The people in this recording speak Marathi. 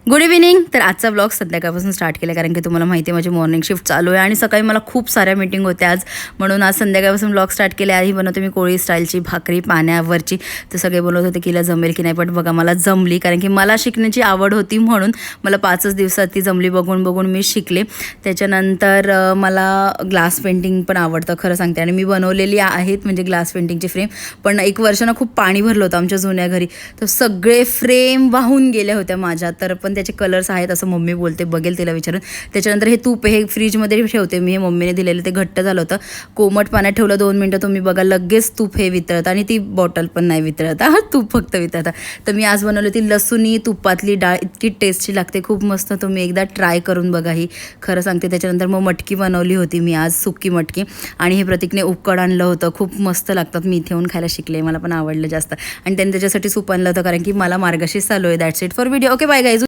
Good evening. तर आजचा ब्लॉग संध्याकाळपासून स्टार्ट केला, कारण की तुम्हाला माहिती आहे माझी मॉर्निंग शिफ्ट चालू आहे आणि सकाळी मला खूप साऱ्या मीटिंग होत्या आज, म्हणून आज संध्याकाळपासून ब्लॉग स्टार्ट केले. आधी बनवते मी कोळी स्टाईलची भाकरी पाण्यावरची. तर सगळे बोलत होते की जमेल की नाही, पण बघा मला जमली, कारण की मला शिकण्याची आवड होती म्हणून मला 5च दिवसात ती जमली. बघून बघून मी शिकले. त्याच्यानंतर मला ग्लास पेंटिंग पण आवडतं खरं सांगते, आणि मी बनवलेली आहेत म्हणजे ग्लास पेंटिंगची फ्रेम. पण 1 वर्षानं खूप पाणी भरलं होतं आमच्या जुन्या घरी, तर सगळे फ्रेम वाहून गेल्या होत्या माझ्या. तर पण त्याचे कलर्स आहेत असं मम्मी बोलते, बघेल तिला विचारून. त्याच्यानंतर हे तूप हे फ्रीजमध्ये ठेवते मी, हे मम्मीने दिलेलं, ते घट्ट झालं होतं. कोमट पाण्यात ठेवलं 2 मिनटं, तुम्ही बघा लगेच तूप हे वितळतं, आणि ती बॉटल पण नाही वितळत, तूप फक्त वितळतं. तर मी आज बनवली ती लसूणी तुपातली डाळ, इतकी टेस्टी लागते, खूप मस्त. तुम्ही एकदा ट्राय करून बघा ही, खरं सांगते. त्याच्यानंतर मग मटकी बनवली होती मी आज, सुकी मटकी, आणि हे प्रतीकने उकड आणलं होतं, खूप मस्त लागतात. मी इथे येऊन खायला शिकले, मला पण आवडलं जास्त. आणि त्यांनी त्याच्यासाठी सूप आणलं होतं, कारण की मला मार्गशीर्ष चालू आहे. That's it for video. Okay bye guys.